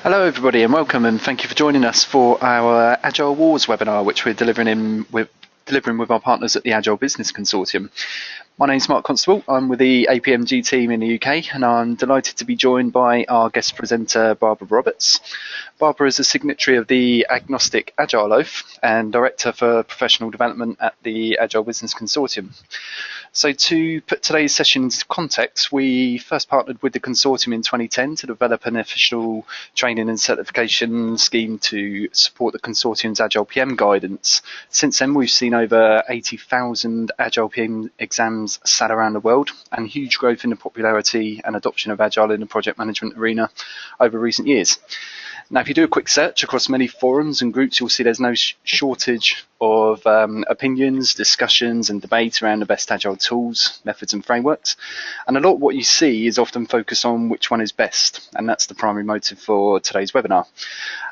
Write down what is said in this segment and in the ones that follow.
Hello everybody and welcome, and thank you for joining us for our Agile Wars webinar, which we're delivering with our partners at the Agile Business Consortium. My name is Mark Constable. I'm with the APMG team in the UK, and I'm delighted to be joined by our guest presenter, Barbara Roberts. Barbara is a signatory of the Agnostic Agile Oath and Director for Professional Development at the Agile Business Consortium. So to put today's session into context, we first partnered with the consortium in 2010 to develop an official training and certification scheme to support the consortium's Agile PM guidance. Since then, we've seen over 80,000 Agile PM exams sat around the world, and huge growth in the popularity and adoption of Agile in the project management arena over recent years. Now, if you do a quick search across many forums and groups, you'll see there's no shortage of opinions, discussions and debate around the best Agile tools, methods and frameworks. And a lot of what you see is often focused on which one is best, and that's the primary motive for today's webinar.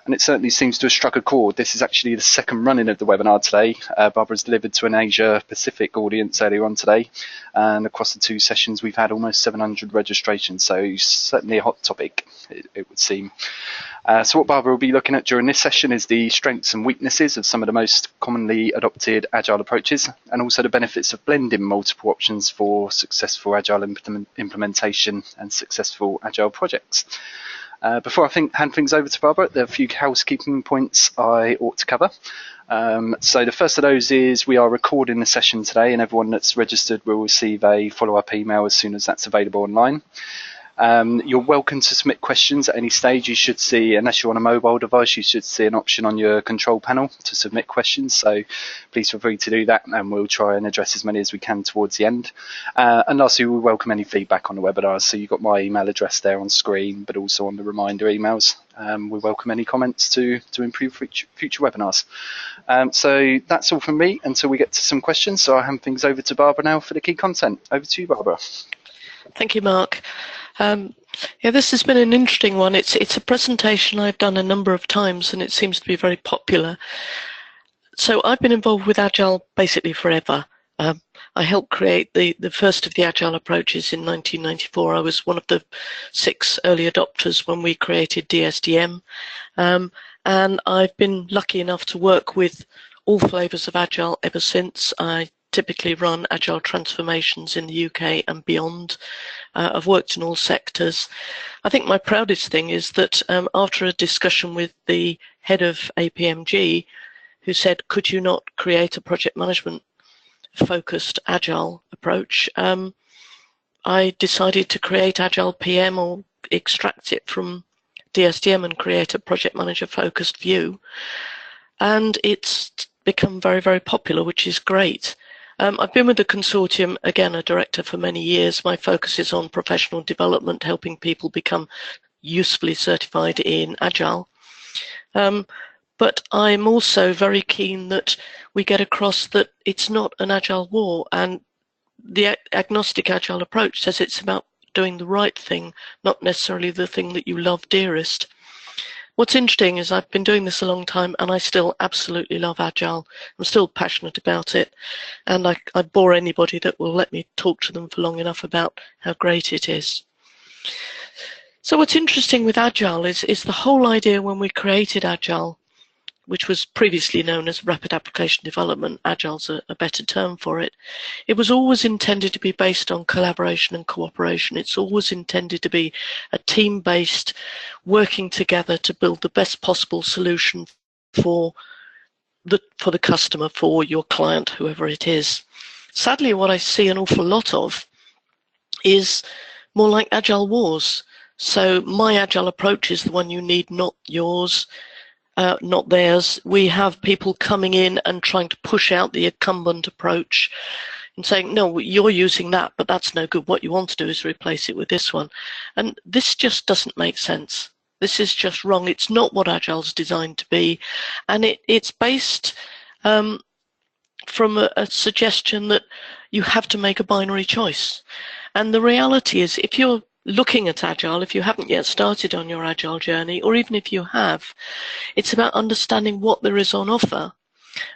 And it certainly seems to have struck a chord. This is actually the second running of the webinar today. Barbara's delivered to an Asia Pacific audience earlier on today, and across the two sessions we've had almost 700 registrations, so certainly a hot topic, it would seem. So what Barbara will be looking at during this session is the strengths and weaknesses of some of the most commonly adopted Agile approaches, and also the benefits of blending multiple options for successful Agile implementation and successful Agile projects. Before I hand things over to Barbara, there are a few housekeeping points I ought to cover. So the first of those is we are recording the session today, and everyone that's registered will receive a follow-up email as soon as that's available online. You're welcome to submit questions at any stage. You should see, unless you're on a mobile device, you should see an option on your control panel to submit questions. So please feel free to do that, and we'll try and address as many as we can towards the end. And lastly, we welcome any feedback on the webinar. So you've got my email address there on screen, but also on the reminder emails. We welcome any comments to improve future webinars. So that's all from me until we get to some questions. So I'll hand things over to Barbara now for the key content. Over to you, Barbara. Thank you, Mark. Yeah, this has been an interesting one. It's a presentation I've done a number of times, and it seems to be very popular. So I've been involved with Agile basically forever. I helped create the first of the Agile approaches in 1994. I was one of the 6 early adopters when we created DSDM. And I've been lucky enough to work with all flavors of Agile ever since. I typically run Agile transformations in the UK and beyond. I've worked in all sectors. I think my proudest thing is that after a discussion with the head of APMG, who said, could you not create a project management focused Agile approach, I decided to create Agile PM, or extract it from DSDM and create a project manager focused view. And it's become very, very popular, which is great. I've been with the consortium, again, a director for many years. My focus is on professional development, helping people become usefully certified in Agile. But I'm also very keen that we get across that it's not an Agile war, and the agnostic Agile approach says it's about doing the right thing, not necessarily the thing that you love dearest. What's interesting is I've been doing this a long time, and I still absolutely love Agile. I'm still passionate about it, and I bore anybody that will let me talk to them for long enough about how great it is. So what's interesting with Agile is the whole idea when we created Agile, which was previously known as rapid application development. Agile's a better term for it. It was always intended to be based on collaboration and cooperation. It's always intended to be a team-based, working together to build the best possible solution for the customer, for your client, whoever it is. Sadly, what I see an awful lot of is more like Agile Wars. So my Agile approach is the one you need, not yours. Not theirs. We have people coming in and trying to push out the incumbent approach and saying, no, you're using that, but that's no good. What you want to do is replace it with this one. And this just doesn't make sense. This is just wrong. It's not what Agile's designed to be. And it's based from a suggestion that you have to make a binary choice. And the reality is, if you're looking at Agile, if you haven't yet started on your Agile journey, or even if you have, it's about understanding what there is on offer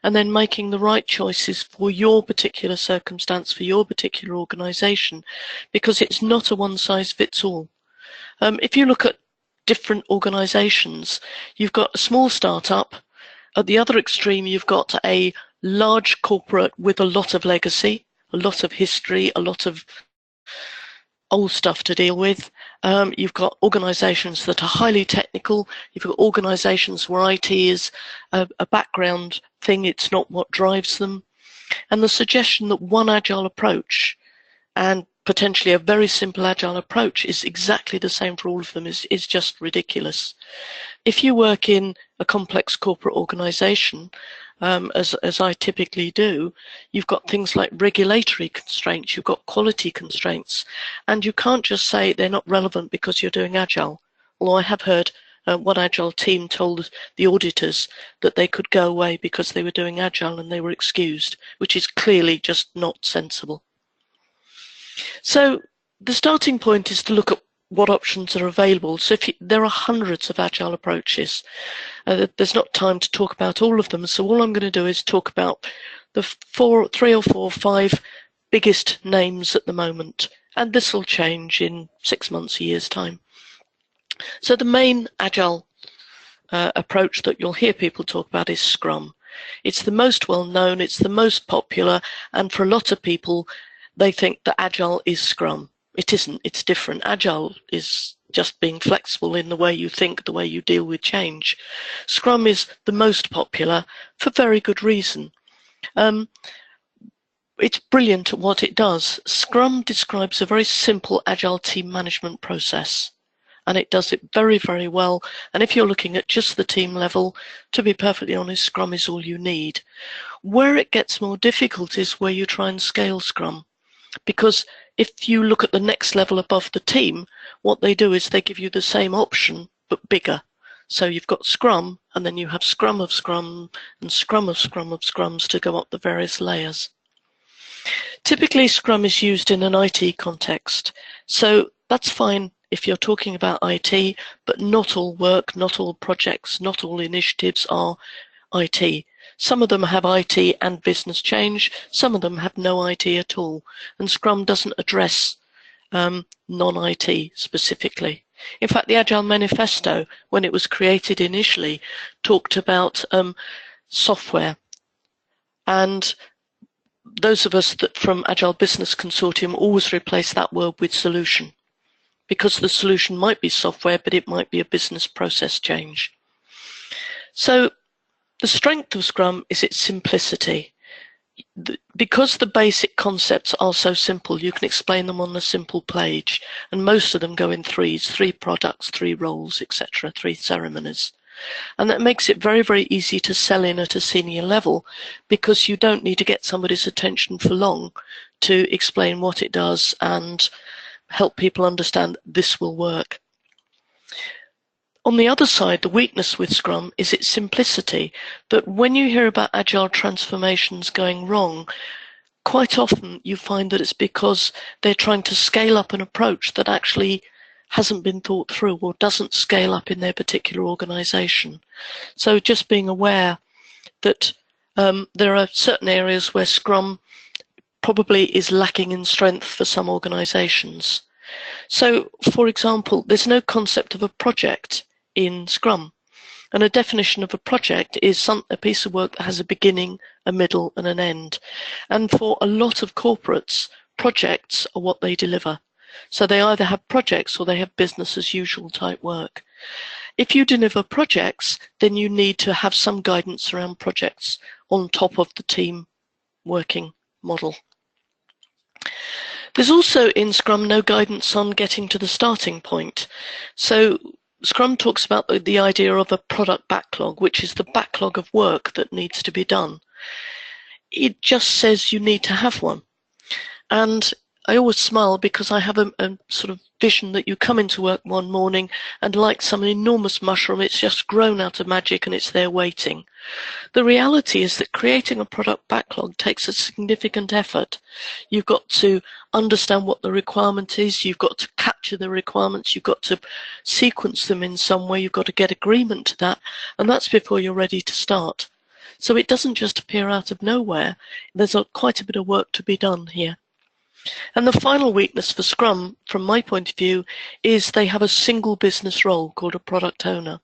and then making the right choices for your particular circumstance, for your particular organization, because it's not a one-size-fits-all. If you look at different organisations. You've got a small startup. At the other extreme, you've got a large corporate with a lot of legacy, a lot of history, a lot of old stuff to deal with. You've got organisations that are highly technical. You've got organisations where IT is a background thing. It's not what drives them. And the suggestion that one agile approach and potentially a very simple agile approach is exactly the same for all of them is just ridiculous. If you work in a complex corporate organisation, as I typically do, you've got things like regulatory constraints, you've got quality constraints, and you can't just say they're not relevant because you're doing agile. Although I have heard one agile team told the auditors that they could go away because they were doing agile and they were excused, which is clearly just not sensible. So the starting point is to look at what options are available. So there are hundreds of agile approaches. There's not time to talk about all of them. So all I'm going to do is talk about the 3 or 4 or 5 biggest names at the moment. And this will change in 6 months, a year's time. So the main agile approach that you'll hear people talk about is Scrum. It's the most well known, it's the most popular, and for a lot of people, they think that agile is Scrum. It isn't, it's different. Agile is just being flexible in the way you think, the way you deal with change. Scrum is the most popular for very good reason. It's brilliant at what it does. Scrum describes a very simple agile team management process, and it does it very, very well. And if you're looking at just the team level, to be perfectly honest, Scrum is all you need. Where it gets more difficult is where you try and scale Scrum. Because if you look at the next level above the team, what they do is they give you the same option, but bigger. So you've got Scrum, and then you have Scrum of Scrum, and Scrum of Scrum of Scrums to go up the various layers. Typically, Scrum is used in an IT context. So that's fine if you're talking about IT, but not all work, not all projects, not all initiatives are IT. Some of them have IT and business change, some of them have no IT at all, and Scrum doesn't address non-IT specifically. In fact, the Agile Manifesto, when it was created initially, talked about software, and those of us that from Agile Business Consortium always replace that word with solution, because the solution might be software, but it might be a business process change. So the strength of Scrum is its simplicity. Because the basic concepts are so simple, you can explain them on a simple page, and most of them go in 3s, 3 products, 3 roles, etc., 3 ceremonies. And that makes it very, very easy to sell in at a senior level, because you don't need to get somebody's attention for long to explain what it does and help people understand this will work. On the other side, the weakness with Scrum is its simplicity, that when you hear about agile transformations going wrong, quite often you find that it's because they're trying to scale up an approach that actually hasn't been thought through or doesn't scale up in their particular organization. So just being aware that there are certain areas where Scrum probably is lacking in strength for some organizations. So, for example, there's no concept of a project in Scrum, and a definition of a project is a piece of work that has a beginning, a middle, and an end. And for a lot of corporates, projects are what they deliver. So they either have projects or they have business as usual type work. If you deliver projects, then you need to have some guidance around projects on top of the team working model. There's also in Scrum no guidance on getting to the starting point. So Scrum talks about the idea of a product backlog, which is the backlog of work that needs to be done. It just says you need to have one. And I always smile because I have a sort of vision that you come into work one morning and like some enormous mushroom, it's just grown out of magic and it's there waiting. The reality is that creating a product backlog takes a significant effort. You've got to understand what the requirement is, you've got to capture the requirements, you've got to sequence them in some way, you've got to get agreement to that, and that's before you're ready to start. So it doesn't just appear out of nowhere, there's quite a bit of work to be done here. And the final weakness for Scrum, from my point of view, is they have a single business role called a product owner.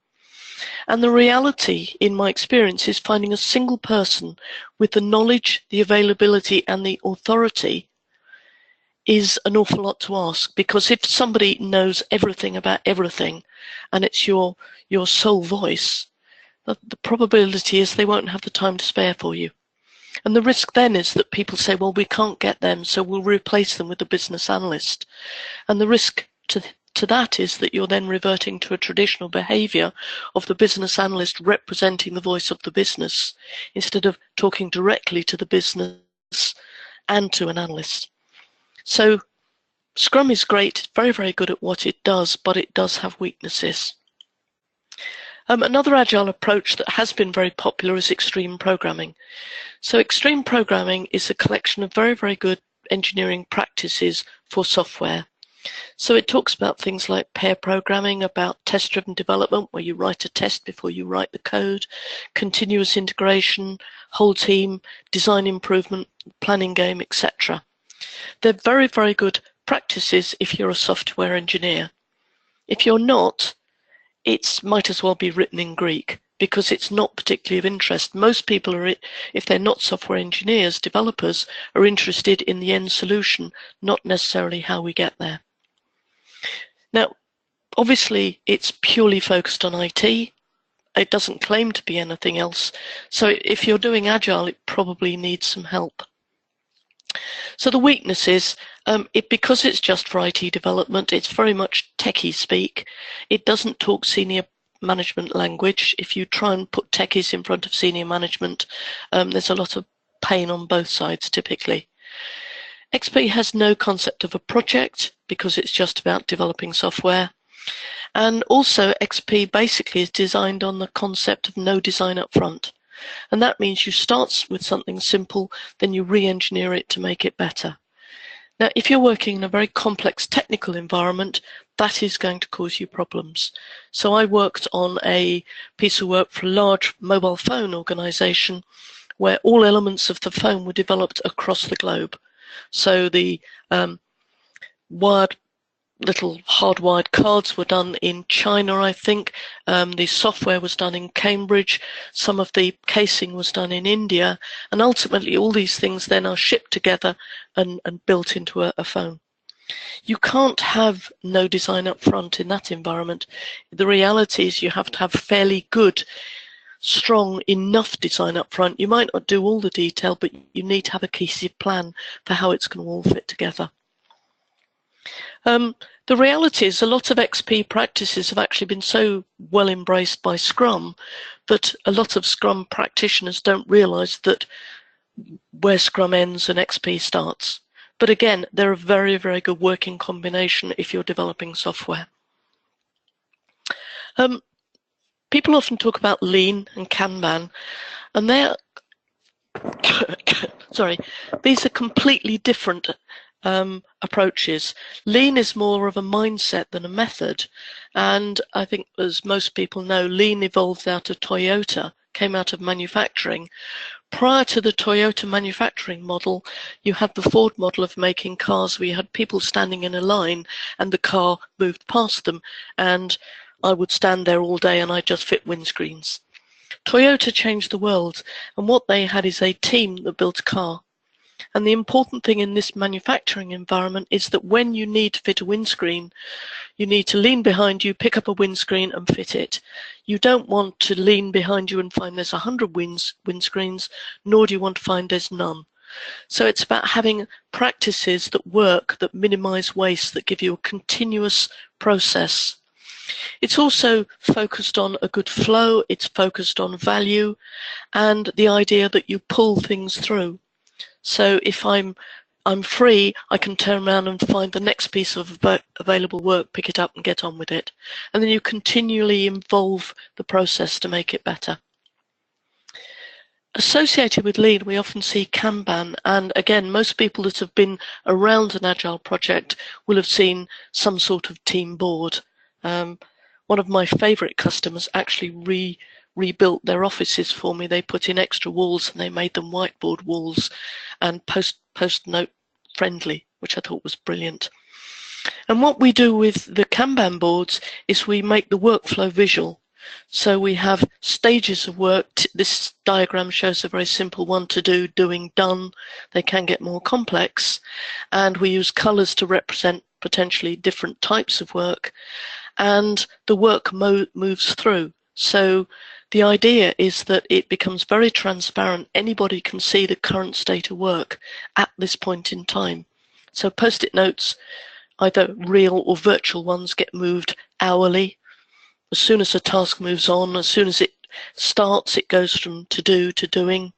And the reality, in my experience, is finding a single person with the knowledge, the availability, and the authority is an awful lot to ask, because if somebody knows everything about everything and it's your sole voice, the probability is they won't have the time to spare for you. And the risk then is that people say, well, we can't get them, so we'll replace them with a business analyst. And the risk to that is that you're then reverting to a traditional behaviour of the business analyst representing the voice of the business instead of talking directly to the business and to an analyst. So Scrum is great, very, very good at what it does, but it does have weaknesses. Another agile approach that has been very popular is extreme programming. So extreme programming is a collection of very, very good engineering practices for software. So it talks about things like pair programming, about test-driven development, where you write a test before you write the code, continuous integration, whole team, design improvement, planning game, etc. They're very, very good practices if you're a software engineer. If you're not, it might as well be written in Greek, because it's not particularly of interest. Most people are, if they're not software engineers, developers, are interested in the end solution, not necessarily how we get there. Now, obviously, it's purely focused on IT. It doesn't claim to be anything else. So if you're doing Agile, it probably needs some help. So the weakness is, because it's just for IT development, it's very much techie speak. It doesn't talk senior management language. If you try and put techies in front of senior management, there's a lot of pain on both sides typically. XP has no concept of a project because it's just about developing software. And also XP basically is designed on the concept of no design up front. And that means you start with something simple, then you re-engineer it to make it better. Now, if you're working in a very complex technical environment, that is going to cause you problems. So I worked on a piece of work for a large mobile phone organization where all elements of the phone were developed across the globe. So the little hardwired cards were done in China, I think. The software was done in Cambridge. Some of the casing was done in India. And ultimately, all these things then are shipped together and built into a phone. You can't have no design up front in that environment. The reality is you have to have fairly good, strong enough design up front. You might not do all the detail, but you need to have a cohesive plan for how it's going to all fit together. The reality is a lot of XP practices have actually been so well embraced by Scrum that a lot of Scrum practitioners don't realize that where Scrum ends and XP starts. But again, they're a very, very good working combination if you're developing software. People often talk about Lean and Kanban, and they're sorry, these are completely different approaches. Lean is more of a mindset than a method, and I think, as most people know, Lean evolved out of Toyota, came out of manufacturing. Prior to the Toyota manufacturing model, you had the Ford model of making cars where you had people standing in a line and the car moved past them, and I would stand there all day and I just fit windscreens. Toyota changed the world, and what they had is a team that built a car. And the important thing in this manufacturing environment is that when you need to fit a windscreen, you need to lean behind you, pick up a windscreen and fit it. You don't want to lean behind you and find there's 100 windscreens, nor do you want to find there's none. So it's about having practices that work, that minimize waste, that give you a continuous process. It's also focused on a good flow, it's focused on value, and the idea that you pull things through. So if I'm free, I can turn around and find the next piece of available work, pick it up and get on with it. And then you continually involve the process to make it better. Associated with Lean, we often see Kanban, and again, most people that have been around an Agile project will have seen some sort of team board. One of my favorite customers actually rebuilt their offices for me. They put in extra walls and they made them whiteboard walls and post-note friendly which I thought was brilliant. And what we do with the Kanban boards is we make the workflow visual. So we have stages of work. This diagram shows a very simple one: to do, doing, done. They can get more complex. And we use colours to represent potentially different types of work. And the work moves through. So the idea is that it becomes very transparent. Anybody can see the current state of work at this point in time. So post-it notes, either real or virtual ones, get moved hourly. As soon as a task moves on, as soon as it starts, it goes from to do to doing.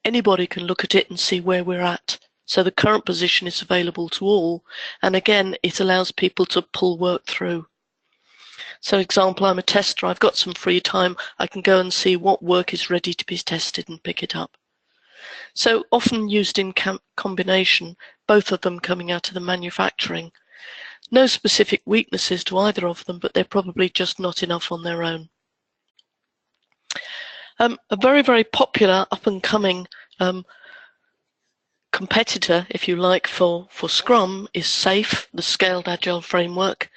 Anybody can look at it and see where we're at. So the current position is available to all. And again, it allows people to pull work through. So example, I'm a tester, I've got some free time, I can go and see what work is ready to be tested and pick it up. So often used in combination, both of them coming out of the manufacturing. No specific weaknesses to either of them, but they're probably just not enough on their own. A very, very popular up-and-coming competitor, if you like, for Scrum is SAFe, the Scaled Agile Framework.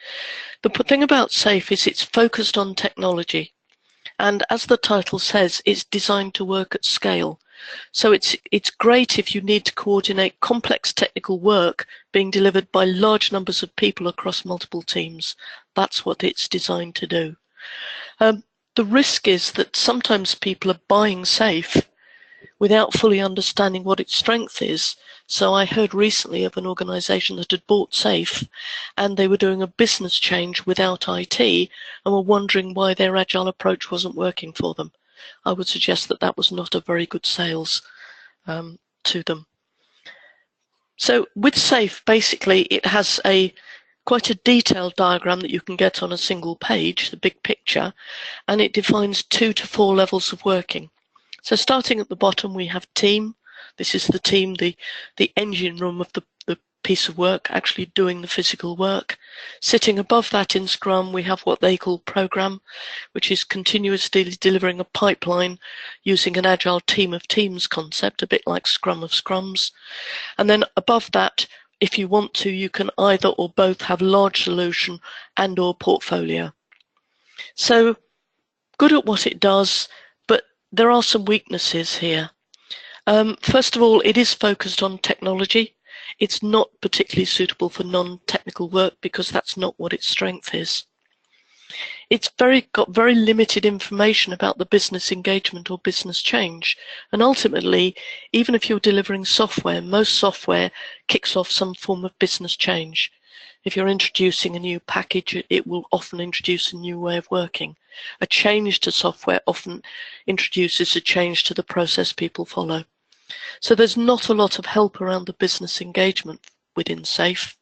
The thing about SAFe is it's focused on technology. And as the title says, it's designed to work at scale. So it's great if you need to coordinate complex technical work being delivered by large numbers of people across multiple teams. That's what it's designed to do. The risk is that sometimes people are buying SAFe without fully understanding what its strength is. So I heard recently of an organisation that had bought SAFe and they were doing a business change without IT and were wondering why their agile approach wasn't working for them. I would suggest that that was not a very good sales to them. So with SAFe, basically it has quite a detailed diagram that you can get on a single page, the big picture, and it defines 2 to 4 levels of working. So starting at the bottom, we have team. This is the team, the engine room of the piece of work, actually doing the physical work. Sitting above that in Scrum, we have what they call program, which is continuously delivering a pipeline using an agile team of teams concept, a bit like Scrum of Scrums. And then above that, if you want to, you can either or both have large solution and or portfolio. So good at what it does, but there are some weaknesses here. First of all, it is focused on technology. It's not particularly suitable for non-technical work because that's not what its strength is. It's got very limited information about the business engagement or business change. And ultimately, even if you're delivering software, most software kicks off some form of business change. If you're introducing a new package, it will often introduce a new way of working. A change to software often introduces a change to the process people follow. So there's not a lot of help around the business engagement within SAFe.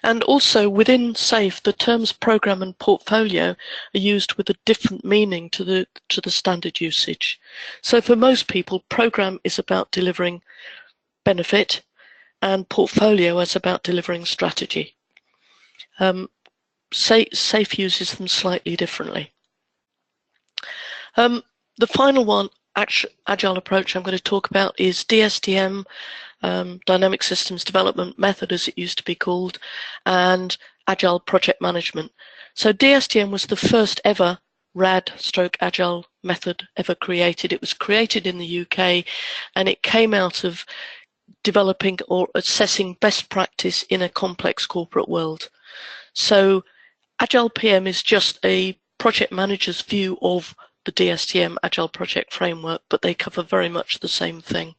And also within SAFe, the terms program and portfolio are used with a different meaning to the standard usage. So for most people, program is about delivering benefit and portfolio is about delivering strategy. SAFe uses them slightly differently. The final one, Agile approach I'm going to talk about is DSDM, Dynamic Systems Development Method as it used to be called, and Agile Project Management. So DSDM was the first ever RAD/Agile method ever created. It was created in the UK and it came out of developing or assessing best practice in a complex corporate world. So Agile PM is just a project manager's view of the DSDM Agile Project Framework, but they cover very much the same thing.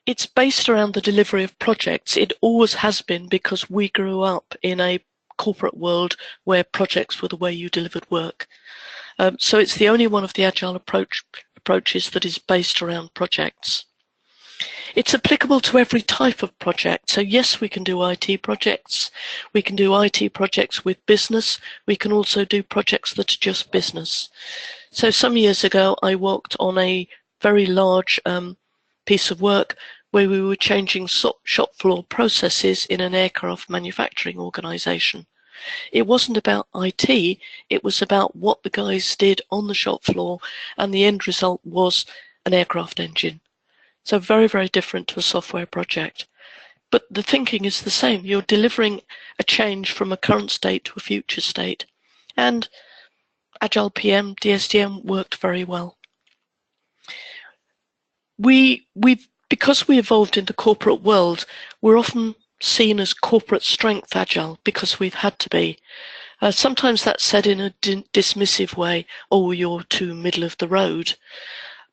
It's based around the delivery of projects. It always has been because we grew up in a corporate world where projects were the way you delivered work. So it's the only one of the Agile approaches that is based around projects. It's applicable to every type of project. So yes, we can do IT projects. We can do IT projects with business. We can also do projects that are just business. So some years ago, I worked on a very large piece of work where we were changing shop floor processes in an aircraft manufacturing organization. It wasn't about IT, it was about what the guys did on the shop floor, and the end result was an aircraft engine. So very, very different to a software project. but the thinking is the same. You're delivering a change from a current state to a future state. And Agile PM, DSDM worked very well. Because we evolved in the corporate world, we're often seen as corporate strength agile because we've had to be. Sometimes that's said in a dismissive way, oh, you're too middle of the road.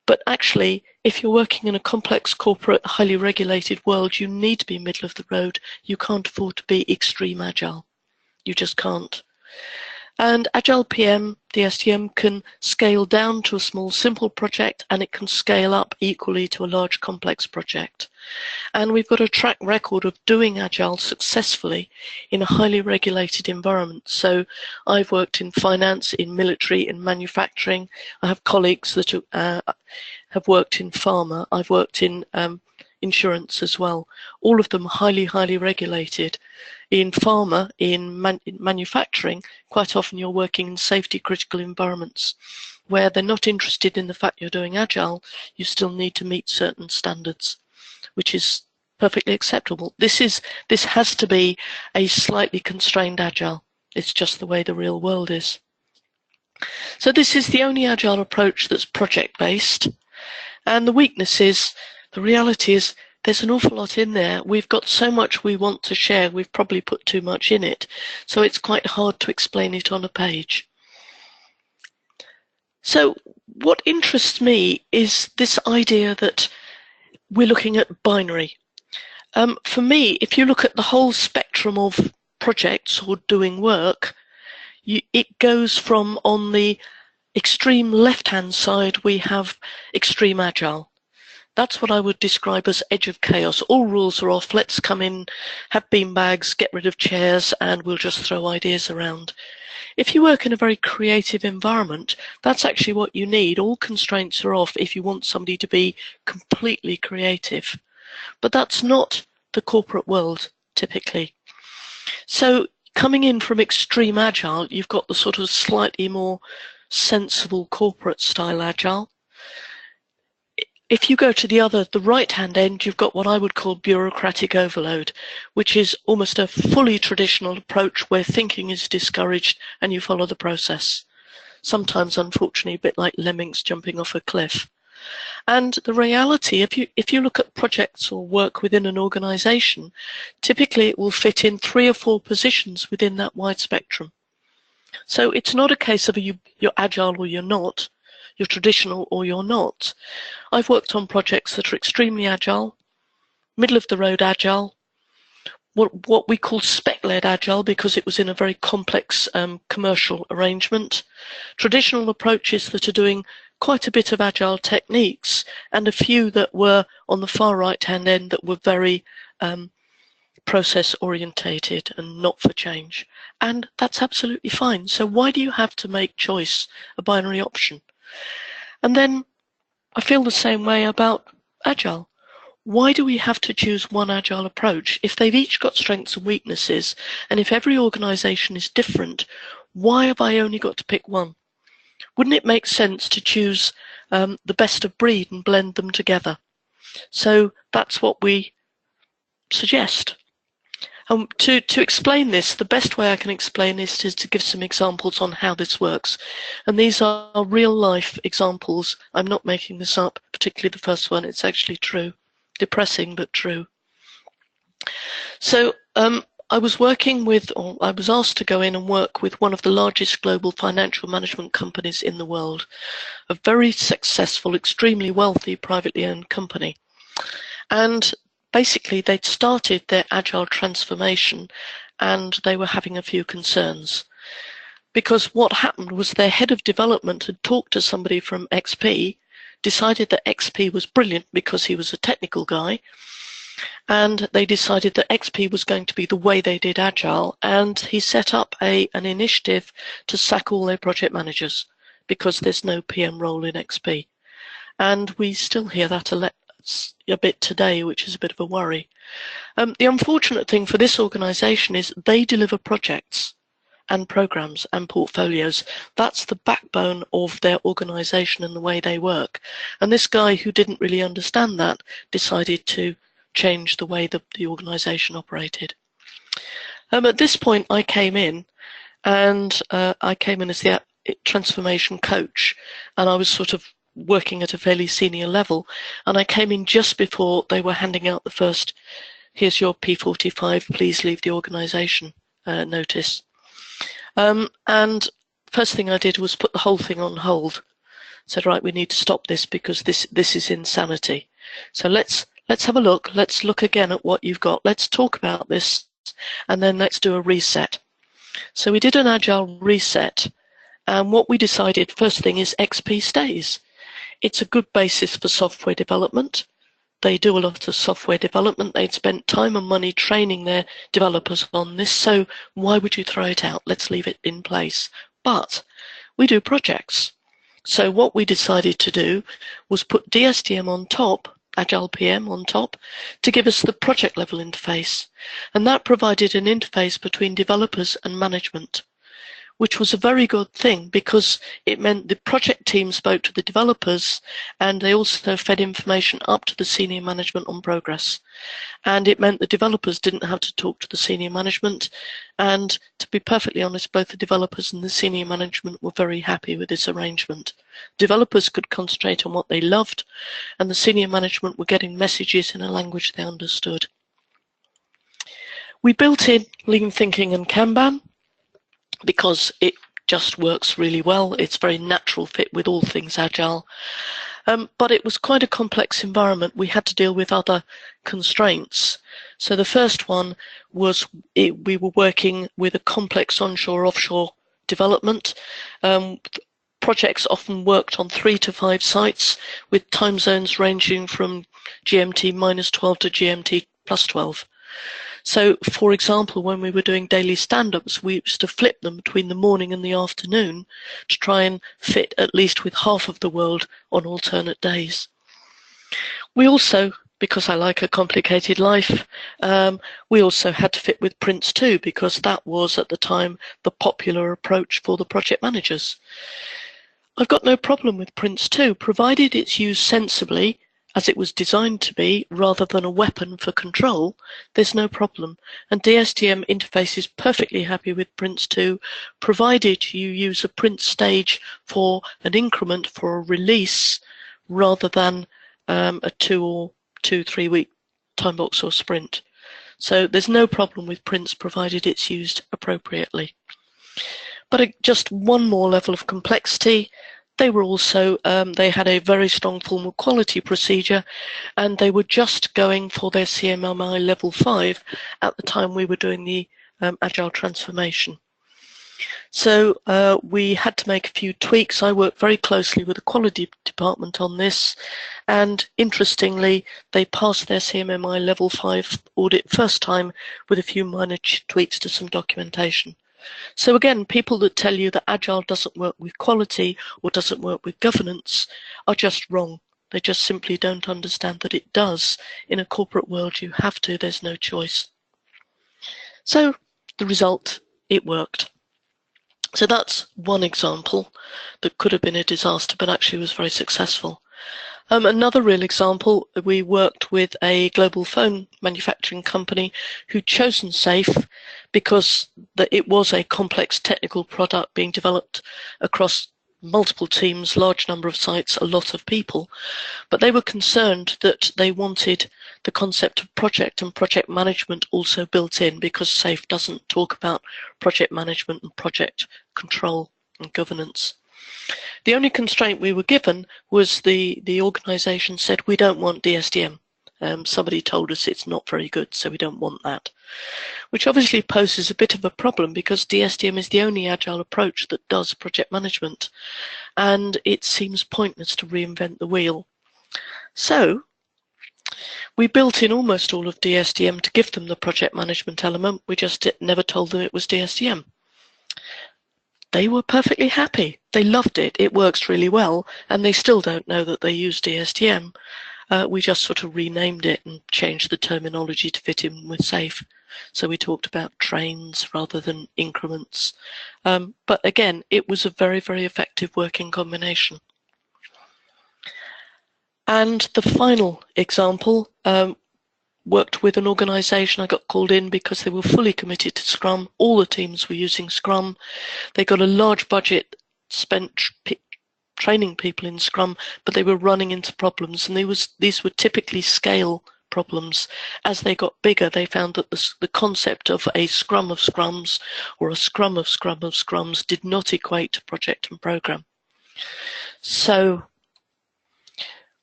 But actually, if you're working in a complex corporate, highly regulated world, you need to be middle of the road. You can't afford to be extreme agile. You just can't. And Agile PM, the SDM, can scale down to a small, simple project, and it can scale up equally to a large, complex project. And we've got a track record of doing Agile successfully in a highly regulated environment. So I've worked in finance, in military, in manufacturing. I have colleagues that have worked in pharma. I've worked in insurance as well. All of them highly, highly regulated. In pharma, in manufacturing, quite often you're working in safety critical environments where they're not interested in the fact you're doing Agile. You still need to meet certain standards, which is perfectly acceptable. This has to be a slightly constrained Agile. It's just the way the real world is. So this is the only Agile approach that's project-based. And the weakness is, the reality is, there's an awful lot in there. We've got so much we want to share. We've probably put too much in it. So it's quite hard to explain it on a page. So what interests me is this idea that we're looking at binary. For me, if you look at the whole spectrum of projects or doing work, it goes from, on the extreme left-hand side, we have extreme agile. That's what I would describe as edge of chaos. All rules are off. Let's come in, have beanbags, get rid of chairs, and we'll just throw ideas around. If you work in a very creative environment, that's actually what you need. All constraints are off if you want somebody to be completely creative. But that's not the corporate world, typically. So coming in from extreme agile, you've got the sort of slightly more sensible corporate style agile. If you go to the right-hand end, you've got what I would call bureaucratic overload, which is almost a fully traditional approach where thinking is discouraged and you follow the process. Sometimes, unfortunately, a bit like lemmings jumping off a cliff. And the reality, if you look at projects or work within an organization, typically it will fit in 3 or 4 positions within that wide spectrum. So it's not a case of you're agile or you're not. You're traditional or you're not. I've worked on projects that are extremely agile, middle of the road agile, what we call spec-led agile because it was in a very complex commercial arrangement, traditional approaches that are doing quite a bit of agile techniques, and a few that were on the far right-hand end that were very process orientated and not for change. And that's absolutely fine. So why do you have to make choice a binary option? And then I feel the same way about Agile. Why do we have to choose one Agile approach? If they've each got strengths and weaknesses, and if every organization is different, why have I only got to pick one? Wouldn't it make sense to choose the best of breed and blend them together? So that's what we suggest. To explain this, the best way I can explain this is to give some examples on how this works. And these are real life examples. I'm not making this up, particularly the first one. It's actually true. Depressing, but true. So I was asked to go in and work with one of the largest global financial management companies in the world, a very successful, extremely wealthy, privately owned company. And basically, they'd started their agile transformation and they were having a few concerns. Because what happened was their head of development had talked to somebody from XP, decided that XP was brilliant because he was a technical guy, and they decided that XP was going to be the way they did Agile, and he set up an initiative to sack all their project managers because there's no PM role in XP. And we still hear that a bit today, which is a bit of a worry. The unfortunate thing for this organisation is they deliver projects and programs and portfolios. That's the backbone of their organisation and the way they work. And this guy who didn't really understand that decided to change the way that the organisation operated. At this point, I came in, and I came in as the transformation coach, and I was sort of working at a fairly senior level, and I came in just before they were handing out the first, here's your P45, please leave the organisation notice. And first thing I did was put the whole thing on hold. Said, right, we need to stop this because this is insanity. So let's have a look. Let's look again at what you've got. Let's talk about this, and then let's do a reset. So we did an agile reset, and what we decided first thing is XP stays. It's a good basis for software development. They do a lot of software development. They'd spent time and money training their developers on this, so why would you throw it out? Let's leave it in place. But we do projects. So what we decided to do was put DSDM on top, Agile PM on top, to give us the project level interface. And that provided an interface between developers and management, which was a very good thing because it meant the project team spoke to the developers, and they also fed information up to the senior management on progress. And it meant the developers didn't have to talk to the senior management. And to be perfectly honest, both the developers and the senior management were very happy with this arrangement. Developers could concentrate on what they loved, and the senior management were getting messages in a language they understood. We built in lean thinking and Kanban, because it just works really well. It's a very natural fit with all things agile. But it was quite a complex environment. We had to deal with other constraints. So the first one was we were working with a complex onshore-offshore development. Projects often worked on 3 to 5 sites with time zones ranging from GMT -12 to GMT +12. So, for example, when we were doing daily stand-ups, we used to flip them between the morning and the afternoon to try and fit at least with half of the world on alternate days. We also, because I like a complicated life, we also had to fit with Prince 2 because that was at the time the popular approach for the project managers. I've got no problem with Prince 2, provided it's used sensibly as it was designed to be, rather than a weapon for control. There's no problem. And DSDM interface is perfectly happy with Prince 2, provided you use a Prince stage for an increment for a release, rather than a 2-3 week time box or sprint. So there's no problem with Prince, provided it's used appropriately. But just one more level of complexity. They were also, they had a very strong formal quality procedure, and they were just going for their CMMI level 5 at the time we were doing the Agile transformation. So we had to make a few tweaks. I worked very closely with the quality department on this, and interestingly, they passed their CMMI level 5 audit first time with a few minor tweaks to some documentation. So again, people that tell you that Agile doesn't work with quality or doesn't work with governance are just wrong. They just simply don't understand that it does. In a corporate world, you have to, there's no choice. So the result, it worked. So that's one example that could have been a disaster, but actually was very successful. Another real example, we worked with a global phone manufacturing company who'd chosen SAFe because it was a complex technical product being developed across multiple teams, large number of sites, a lot of people. But they were concerned that they wanted the concept of project and project management also built in, because SAFe doesn't talk about project management and project control and governance. The only constraint we were given was the organisation said, we don't want DSDM. Somebody told us it's not very good, so we don't want that. Which obviously poses a bit of a problem, because DSDM is the only agile approach that does project management, and it seems pointless to reinvent the wheel. So we built in almost all of DSDM to give them the project management element. We just never told them it was DSDM. They were perfectly happy. They loved it. It works really well, and they still don't know that they use DSDM. We just sort of renamed it and changed the terminology to fit in with SAFe. So we talked about trains rather than increments. But again, it was a very, very effective working combination. And the final example, worked with an organisation. I got called in because they were fully committed to Scrum. All the teams were using Scrum. They got a large budget spent training people in Scrum, but they were running into problems, and these were typically scale problems. As they got bigger, they found that the concept of a Scrum of Scrums or a Scrum of Scrums did not equate to project and program. So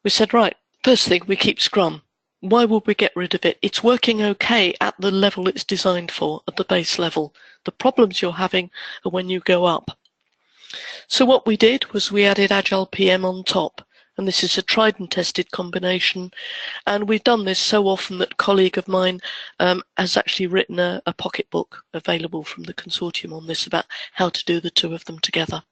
we said, right, first thing, we keep Scrum. Why would we get rid of it? It's working okay at the level it's designed for, at the base level. The problems you're having are when you go up. So what we did was we added Agile PM on top, and this is a tried and tested combination. And we've done this so often that a colleague of mine has actually written a pocketbook available from the consortium on this about how to do the two of them together.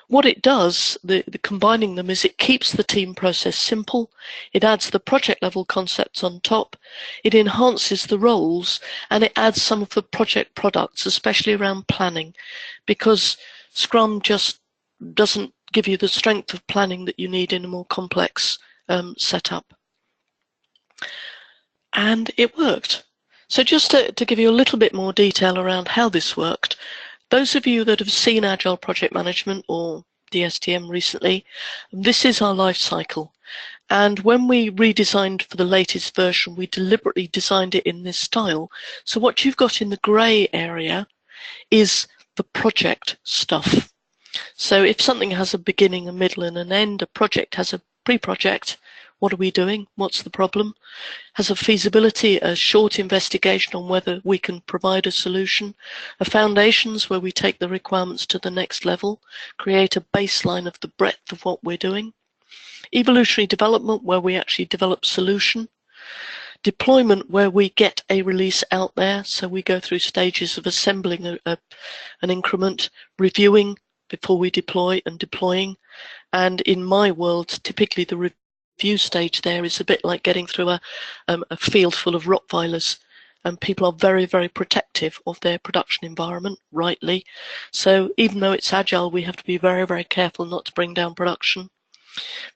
What it does, the combining them, is it keeps the team process simple, it adds the project level concepts on top, it enhances the roles, and it adds some of the project products, especially around planning, because Scrum just doesn't give you the strength of planning that you need in a more complex setup. And it worked. So just to give you a little bit more detail around how this worked, those of you that have seen Agile Project Management or DSTM recently, this is our life cycle. And when we redesigned for the latest version, we deliberately designed it in this style. So what you've got in the grey area is the project stuff. So if something has a beginning, a middle and an end, a project has a pre-project, what are we doing? What's the problem? Has a feasibility, a short investigation on whether we can provide a solution. A foundations where we take the requirements to the next level, create a baseline of the breadth of what we're doing. Evolutionary development where we actually develop solution. Deployment where we get a release out there, so we go through stages of assembling an increment, reviewing before we deploy and deploying. And in my world, typically the review stage there is a bit like getting through a field full of Rottweilers, and people are very, very protective of their production environment, rightly. So even though it's agile, we have to be very, very careful not to bring down production.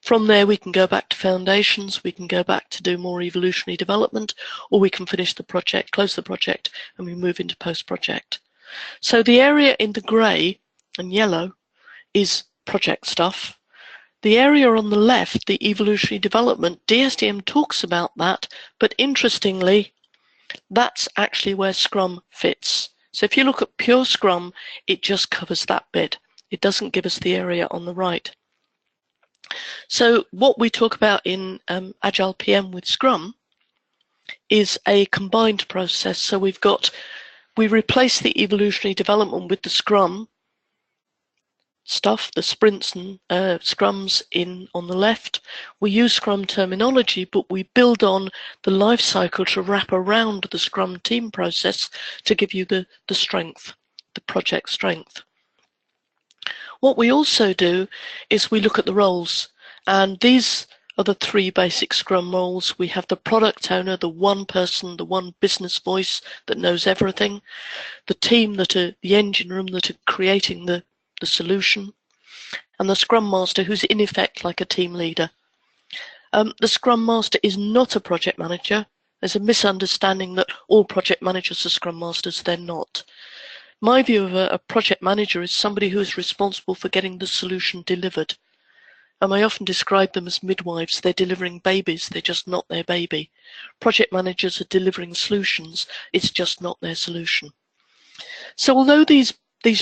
From there, we can go back to foundations, we can go back to do more evolutionary development, or we can finish the project, close the project, and we move into post-project. So the area in the grey and yellow is project stuff. The area on the left, the evolutionary development, DSTM talks about that, but interestingly, that's actually where Scrum fits. So if you look at pure Scrum, it just covers that bit. It doesn't give us the area on the right. So what we talk about in Agile PM with Scrum is a combined process. So we replace the evolutionary development with the Scrum stuff, the sprints and scrums on the left. We use Scrum terminology, but we build on the life cycle to wrap around the Scrum team process to give you the strength, the project strength. What we also do is we look at the roles, and these are the three basic Scrum roles. We have the product owner, the one person, the one business voice that knows everything, the team that are the engine room that are creating the solution, and the Scrum Master, who's in effect like a team leader. The Scrum Master is not a project manager. There's a misunderstanding that all project managers are Scrum Masters. They're not. My view of a project manager is somebody who is responsible for getting the solution delivered. And I often describe them as midwives. They're delivering babies. They're just not their baby. Project managers are delivering solutions. It's just not their solution. So although these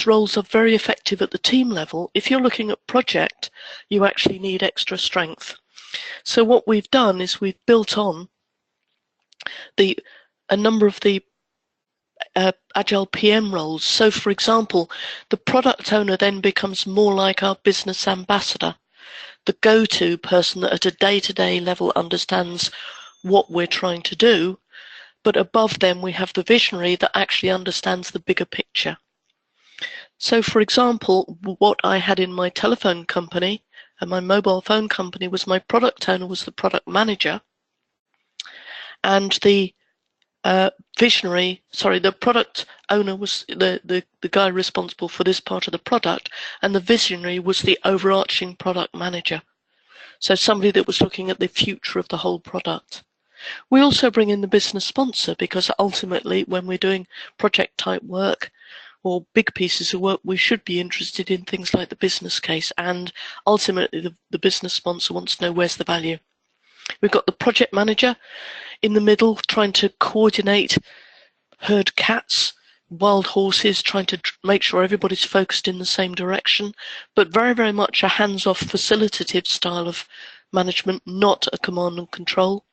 roles are very effective at the team level, if you're looking at project, you actually need extra strength. So what we've done is we've built on a number of the Agile PM roles. So for example, the product owner then becomes more like our business ambassador, the go-to person that at a day-to-day level understands what we're trying to do, but above them we have the visionary that actually understands the bigger picture. So for example, what I had in my telephone company and my mobile phone company was my product owner was the product manager, and the the product owner was the guy responsible for this part of the product, and the visionary was the overarching product manager. So somebody that was looking at the future of the whole product. We also bring in the business sponsor because ultimately when we're doing project type work or big pieces of work, we should be interested in things like the business case, and ultimately the business sponsor wants to know where's the value. We've got the project manager in the middle trying to coordinate herd cats, wild horses, trying to make sure everybody's focused in the same direction, but very, very much a hands-off facilitative style of management, not a command and control.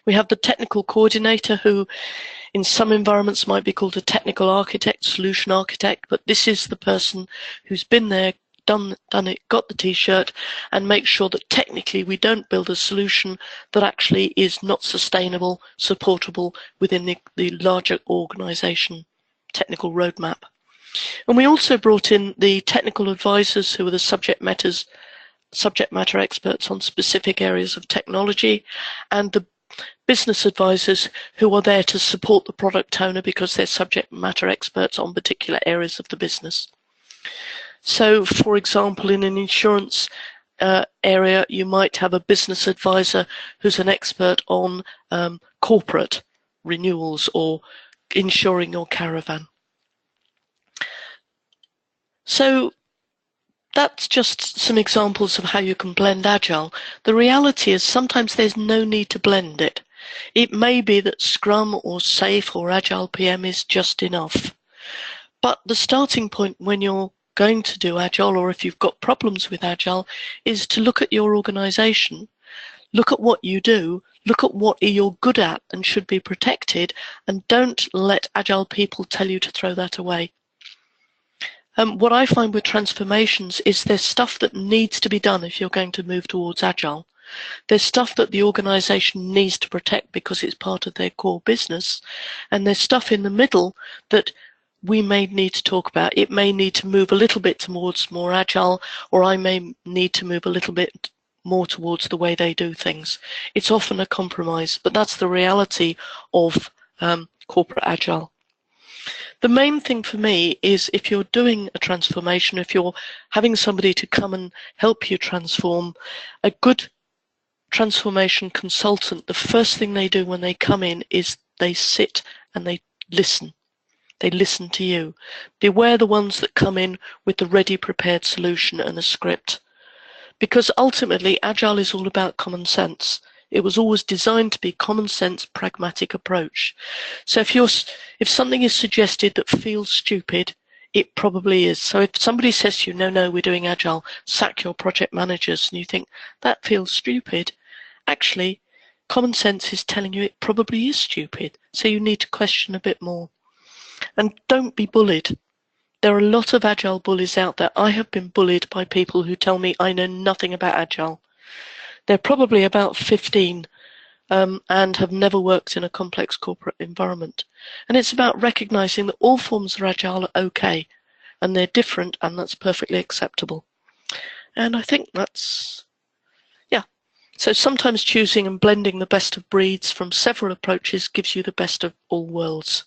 We have the technical coordinator who in some environments might be called a technical architect, solution architect, but this is the person who's been there, done it, got the t-shirt, and make sure that technically we don't build a solution that actually is not sustainable, supportable within the larger organization technical roadmap. And we also brought in the technical advisors who are the subject matter experts on specific areas of technology, and the business advisors who are there to support the product owner because they're subject matter experts on particular areas of the business. So, for example, in an insurance area, you might have a business advisor who's an expert on corporate renewals or insuring your caravan. So that's just some examples of how you can blend Agile. The reality is sometimes there's no need to blend it. It may be that Scrum or SAFe or Agile PM is just enough. But the starting point when you're going to do Agile, or if you've got problems with Agile, is to look at your organization, look at what you do, look at what you're good at and should be protected, and don't let Agile people tell you to throw that away. What I find with transformations is there's stuff that needs to be done if you're going to move towards Agile. There's stuff that the organization needs to protect because it's part of their core business, and there's stuff in the middle that we may need to talk about. It may need to move a little bit towards more Agile, or I may need to move a little bit more towards the way they do things. It's often a compromise, but that's the reality of corporate Agile. The main thing for me is if you're doing a transformation, if you're having somebody to come and help you transform, a good transformation consultant, the first thing they do when they come in is they sit and they listen. They listen to you. Beware the ones that come in with the ready prepared solution and a script. Because ultimately, Agile is all about common sense. It was always designed to be common sense, pragmatic approach. So if something is suggested that feels stupid, it probably is. So if somebody says to you, no, we're doing Agile, sack your project managers, and you think, that feels stupid, actually, common sense is telling you it probably is stupid. So you need to question a bit more. And don't be bullied. There are a lot of Agile bullies out there. I have been bullied by people who tell me I know nothing about Agile. They're probably about 15 and have never worked in a complex corporate environment. And it's about recognizing that all forms of Agile are okay, and they're different, and that's perfectly acceptable. And I think that's, yeah. So sometimes choosing and blending the best of breeds from several approaches gives you the best of all worlds.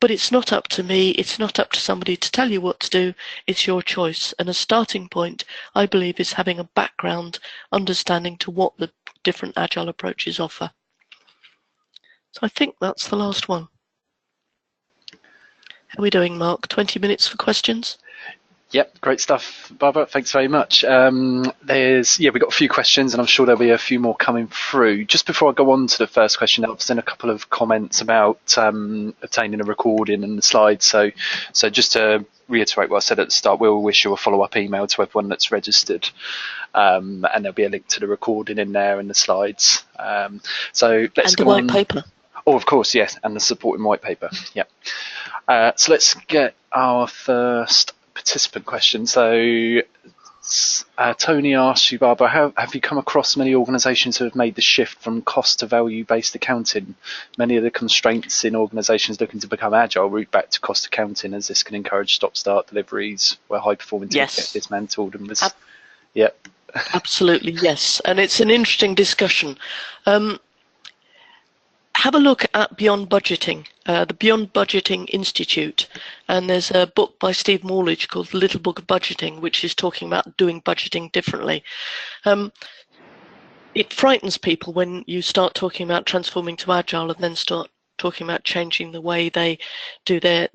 But it's not up to me, it's not up to somebody to tell you what to do, it's your choice. And a starting point, I believe, is having a background understanding to what the different Agile approaches offer. So I think that's the last one. How are we doing, Mark? 20 minutes for questions? Yep, great stuff, Barbara. Thanks very much. We've got a few questions, and I'm sure there'll be a few more coming through. Just before I go on to the first question, I've seen a couple of comments about obtaining a recording and the slides. So just to reiterate what I said at the start, we'll issue a follow-up email to everyone that's registered, and there'll be a link to the recording in there and the slides. So let's go on. And the white paper. Oh, of course, yes, and the supporting white paper. Yep. So let's get our first participant question. So Tony asks you, Barbara, have you come across many organisations who have made the shift from cost to value-based accounting? Many of the constraints in organisations looking to become agile route back to cost accounting, as this can encourage stop-start deliveries where high-performing teams get dismantled and was. Yep. Absolutely, yes. And it's an interesting discussion. Have a look at Beyond Budgeting, the Beyond Budgeting Institute, and there's a book by Steve Morledge called The Little Book of Budgeting, which is talking about doing budgeting differently. it frightens people when you start talking about transforming to Agile and then start talking about changing the way they do their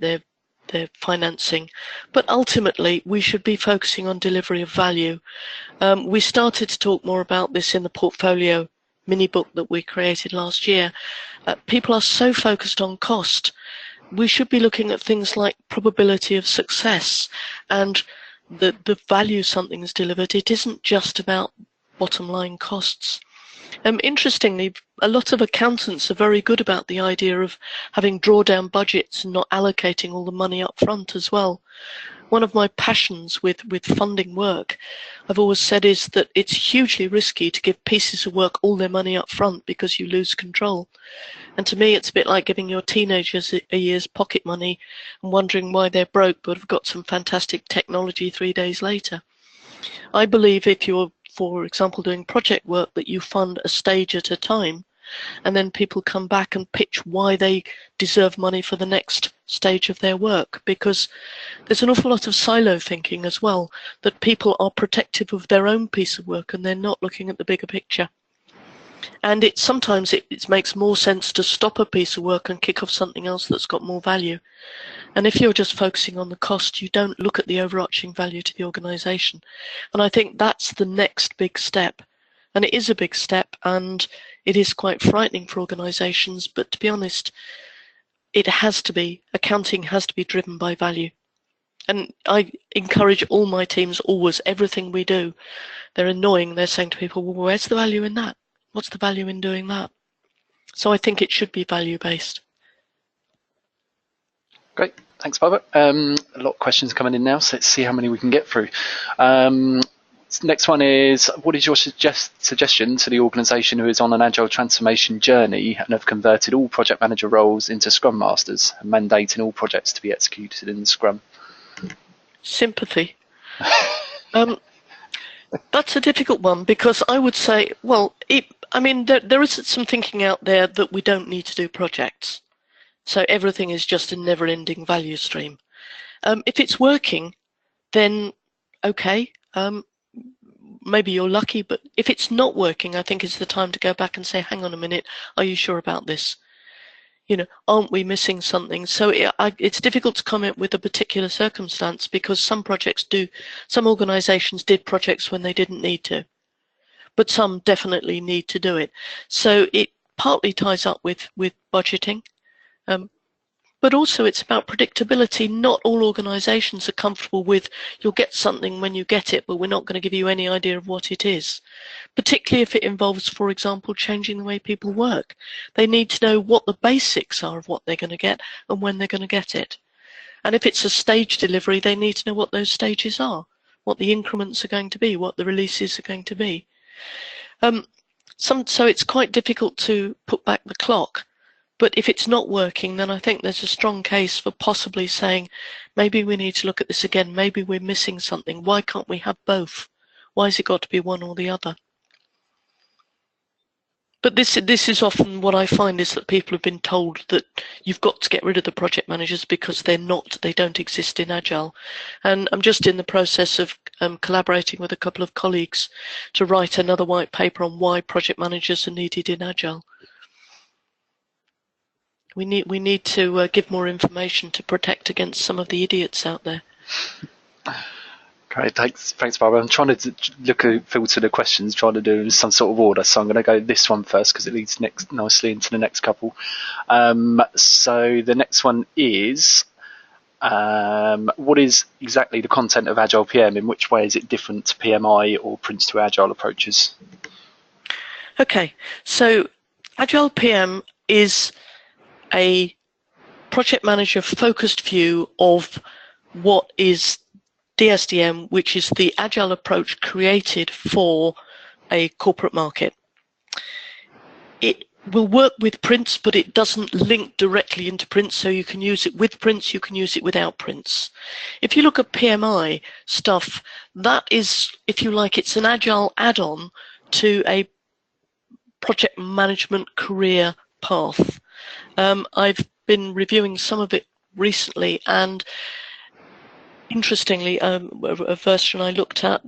financing. But ultimately, we should be focusing on delivery of value. We started to talk more about this in the portfolio mini book that we created last year. People are so focused on cost. We should be looking at things like probability of success and the value something is delivered. It isn't just about bottom line costs. Interestingly, a lot of accountants are very good about the idea of having drawdown budgets and not allocating all the money up front as well. One of my passions with funding work, I've always said, is that it's hugely risky to give pieces of work all their money up front because you lose control. And to me, it's a bit like giving your teenagers a year's pocket money and wondering why they're broke but have got some fantastic technology 3 days later. I believe if you're, for example, doing project work, that you fund a stage at a time, and then people come back and pitch why they deserve money for the next stage of their work, because there's an awful lot of silo thinking as well, that people are protective of their own piece of work and they're not looking at the bigger picture. And sometimes it makes more sense to stop a piece of work and kick off something else that's got more value. And if you're just focusing on the cost, you don't look at the overarching value to the organisation. And I think that's the next big step. And it is a big step, and it is quite frightening for organisations. But to be honest, it has to be. Accounting has to be driven by value. And I encourage all my teams always, everything we do, they're annoying. They're saying to people, well, where's the value in that? What's the value in doing that? So I think it should be value-based. Great, thanks, Barbara. A lot of questions coming in now, so let's see how many we can get through. Next one is, what is your suggestion to the organisation who is on an Agile transformation journey and have converted all project manager roles into Scrum Masters and mandating all projects to be executed in Scrum? Sympathy. That's a difficult one, because I would say, well, there is some thinking out there that we don't need to do projects. So everything is just a never-ending value stream. If it's working, then okay, maybe you're lucky, but if it's not working, I think it's the time to go back and say, hang on a minute, are you sure about this? You know, aren't we missing something? So it's difficult to comment with a particular circumstance, because some organisations did projects when they didn't need to, but some definitely need to do it. So it partly ties up with budgeting, but also it's about predictability. Not all organisations are comfortable with, you'll get something when you get it, but we're not going to give you any idea of what it is. Particularly if it involves, for example, changing the way people work. They need to know what the basics are of what they're going to get and when they're going to get it. And if it's a stage delivery, they need to know what those stages are, what the increments are going to be, what the releases are going to be. So it's quite difficult to put back the clock. But if it's not working, then I think there's a strong case for possibly saying, maybe we need to look at this again. Maybe we're missing something. Why can't we have both? Why has it got to be one or the other? But this is often what I find, is that people have been told that you've got to get rid of the project managers because they don't exist in Agile. And I'm just in the process of collaborating with a couple of colleagues to write another white paper on why project managers are needed in Agile. We need to give more information to protect against some of the idiots out there. Great, thanks, Barbara. I'm trying to filter the questions, trying to do some sort of order. So I'm going to go this one first because it leads nicely into the next couple. So the next one is, what is exactly the content of Agile PM? In which way is it different to PMI or Prince to Agile approaches? Okay, so Agile PM is a project manager focused view of what is DSDM, which is the Agile approach created for a corporate market. It will work with Prince, but it doesn't link directly into Prince, so you can use it with Prince, you can use it without Prince. If you look at PMI stuff, that is, if you like, it's an Agile add-on to a project management career path. I've been reviewing some of it recently, and interestingly, a version I looked at,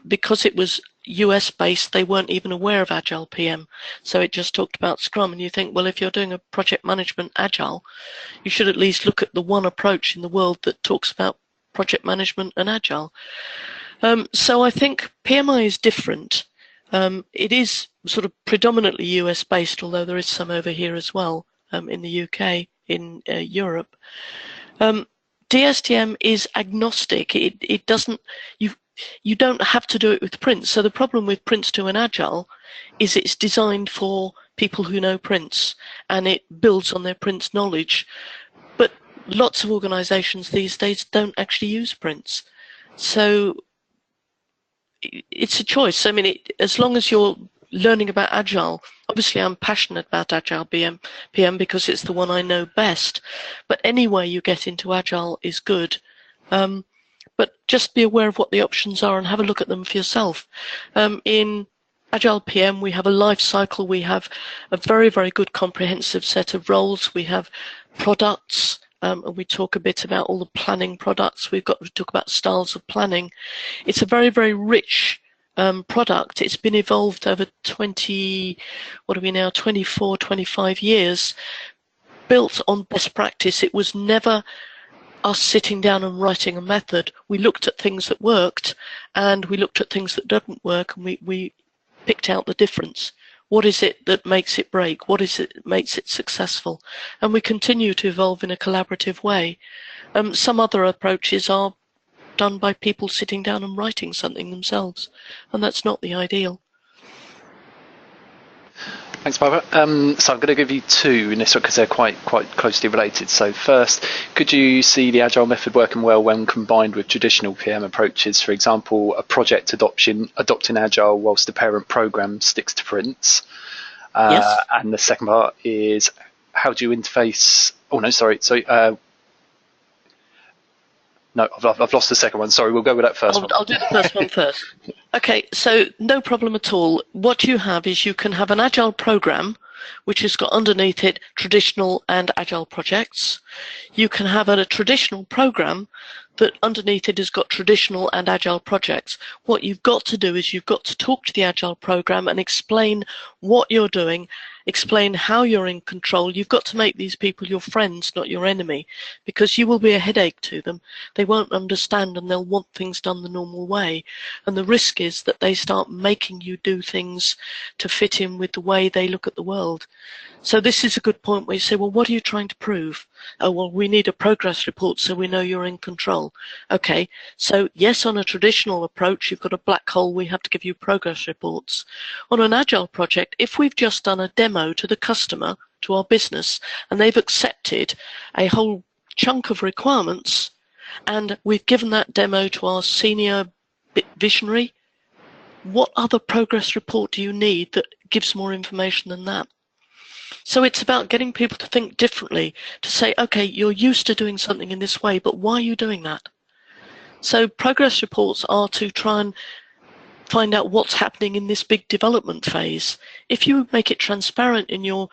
because it was US based, they weren't even aware of Agile PM. So it just talked about Scrum. And you think, well, if you're doing a project management Agile, you should at least look at the one approach in the world that talks about project management and Agile. So I think PMI is different. It is sort of predominantly US based, although there is some over here as well, in the UK, in Europe. DSTM is agnostic. It doesn't, you don't have to do it with Prince. So the problem with Prince 2 and Agile is it's designed for people who know Prince, and it builds on their Prince knowledge. But lots of organizations these days don't actually use Prince. So it's a choice. I mean, as long as you're learning about Agile, obviously I'm passionate about Agile PM because it's the one I know best, but any way you get into Agile is good. But just be aware of what the options are and have a look at them for yourself. In Agile PM, we have a life cycle. We have a very, very good comprehensive set of roles. We have products, and we talk a bit about all the planning products. We talk about styles of planning. It's a very, very rich product. It's been evolved over 24, 25 years, built on best practice. It was never us sitting down and writing a method. We looked at things that worked and we looked at things that didn't work, and we picked out the difference. What is it that makes it break? What is it that makes it successful? And we continue to evolve in a collaborative way. Some other approaches are done by people sitting down and writing something themselves, and that's not the ideal. Thanks, Barbara. So I'm going to give you two in this one because they're quite closely related. So first, could you see the Agile method working well when combined with traditional PM approaches? For example, a project adopting Agile whilst the parent program sticks to Prince. Yes. And the second part is, how do you interface? Oh no, sorry. No, I've lost the second one. Sorry, we'll go with that first one. I'll do the first one first. Okay, so no problem at all. What you have is you can have an Agile program, which has got underneath it traditional and Agile projects. You can have a traditional program that underneath it has got traditional and Agile projects. What you've got to do is you've got to talk to the Agile program and explain what you're doing, explain how you're in control. You've got to make these people your friends, not your enemy, because you will be a headache to them. They won't understand and they'll want things done the normal way. And the risk is that they start making you do things to fit in with the way they look at the world. So this is a good point where you say, well, what are you trying to prove? Oh, well, we need a progress report so we know you're in control. Okay, so yes, on a traditional approach, you've got a black hole, we have to give you progress reports. On an Agile project, if we've just done a demo to the customer, to our business, and they've accepted a whole chunk of requirements, and we've given that demo to our senior visionary, what other progress report do you need that gives more information than that? So it's about getting people to think differently, to say, okay, you're used to doing something in this way, but why are you doing that? So progress reports are to try and find out what's happening in this big development phase. If you make it transparent in your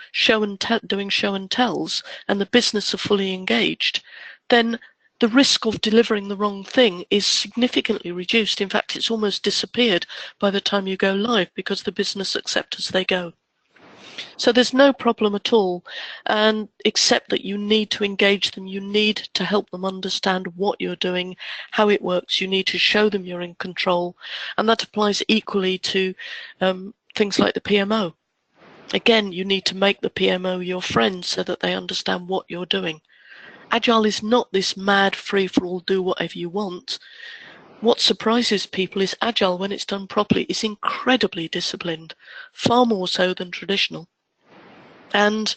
doing show and tells, and the business are fully engaged, then the risk of delivering the wrong thing is significantly reduced. In fact, it's almost disappeared by the time you go live because the business accept as they go. So there's no problem at all, and except that you need to engage them, you need to help them understand what you're doing, how it works, you need to show them you're in control, and that applies equally to things like the PMO. Again, you need to make the PMO your friend so that they understand what you're doing. Agile is not this mad free-for-all, do whatever you want. What surprises people is Agile, when it's done properly, is incredibly disciplined, far more so than traditional. And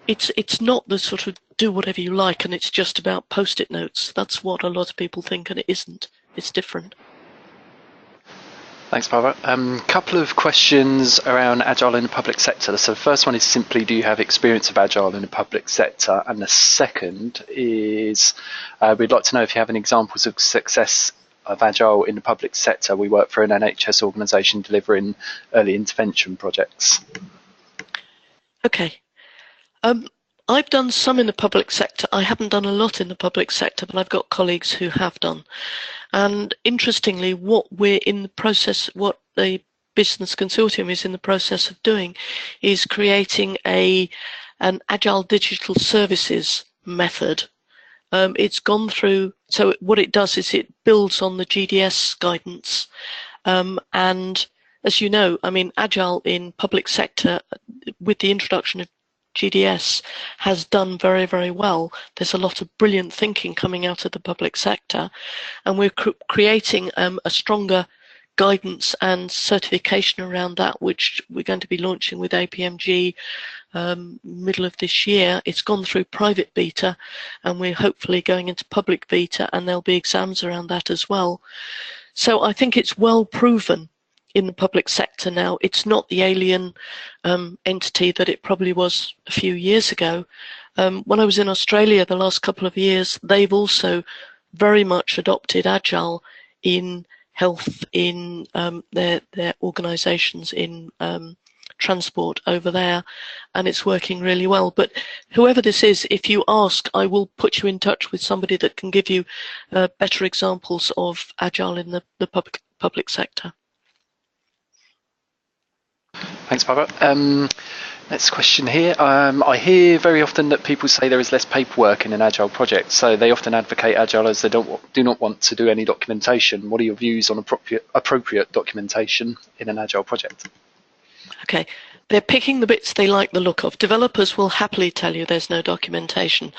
it's not the sort of do whatever you like and it's just about post-it notes. That's what a lot of people think, and it isn't. It's different. Thanks, Barbara. Couple of questions around Agile in the public sector. So the first one is simply, do you have experience of Agile in the public sector? And the second is, we'd like to know if you have any examples of success of Agile in the public sector. We work for an NHS organisation delivering early intervention projects. Okay. I've done some in the public sector. I haven't done a lot in the public sector, but I've got colleagues who have done. And interestingly, what we're in the process, what the Business Consortium is in the process of doing is creating an Agile Digital Services method. It's gone through, so what it does is it builds on the GDS guidance, and as you know, I mean, Agile in public sector, with the introduction of GDS, has done very, very well. There's a lot of brilliant thinking coming out of the public sector, and we're creating a stronger guidance and certification around that, which we're going to be launching with APMG middle of this year. It's gone through private beta, and we're hopefully going into public beta, and there'll be exams around that as well. So I think it's well proven in the public sector now. It's not the alien entity that it probably was a few years ago. When I was in Australia the last couple of years, they've also very much adopted Agile in health, in their organisations, in transport over there, and it's working really well. But whoever this is, if you ask, I will put you in touch with somebody that can give you better examples of Agile in the public sector. Thanks, Barbara. Next question here. I hear very often that people say there is less paperwork in an Agile project, so they often advocate Agile as they do not want to do any documentation. What are your views on appropriate documentation in an Agile project? Okay, they're picking the bits they like the look of. Developers will happily tell you there's no documentation.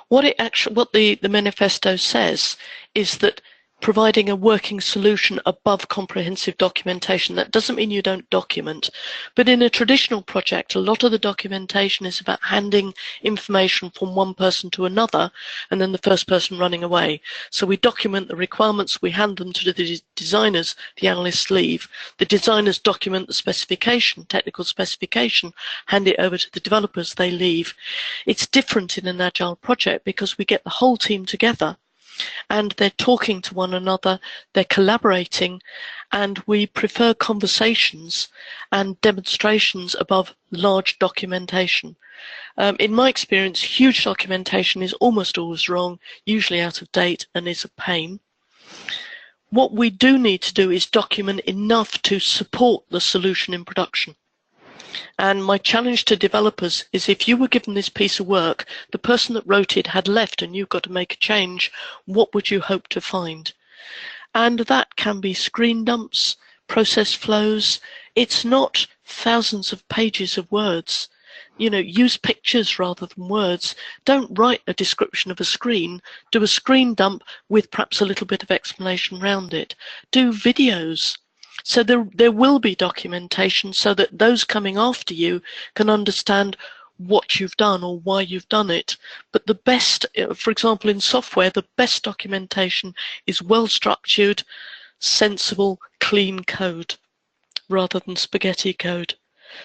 What the manifesto says is that providing a working solution above comprehensive documentation. That doesn't mean you don't document, but in a traditional project, a lot of the documentation is about handing information from one person to another and then the first person running away. So we document the requirements, we hand them to the designers, the analysts leave. The designers document the specification, technical specification, hand it over to the developers, they leave. It's different in an Agile project because we get the whole team together and they're talking to one another, they're collaborating, and we prefer conversations and demonstrations above large documentation. In my experience, huge documentation is almost always wrong, usually out of date, and is a pain. What we do need to do is document enough to support the solution in production. And my challenge to developers is, if you were given this piece of work, the person that wrote it had left and you've got to make a change, what would you hope to find? And that can be screen dumps, process flows. It's not thousands of pages of words. You know, use pictures rather than words. Don't write a description of a screen. Do a screen dump with perhaps a little bit of explanation around it. Do videos. So there will be documentation so that those coming after you can understand what you've done or why you've done it. But the best, for example, in software, the best documentation is well-structured, sensible, clean code rather than spaghetti code.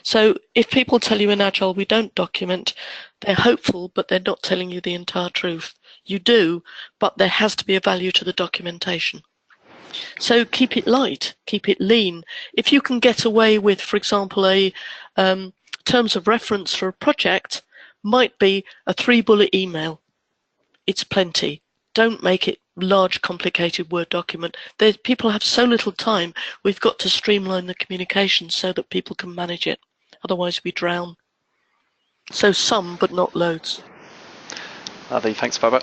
So if people tell you in Agile we don't document, they're hopeful, but they're not telling you the entire truth. You do, but there has to be a value to the documentation. So keep it light, keep it lean. If you can get away with, for example, a terms of reference for a project might be a 3-bullet email. It's plenty. Don't make it large, complicated Word document. People have so little time. We've got to streamline the communication so that people can manage it. Otherwise we drown. So some, but not loads. Lovely, thanks, Barbara.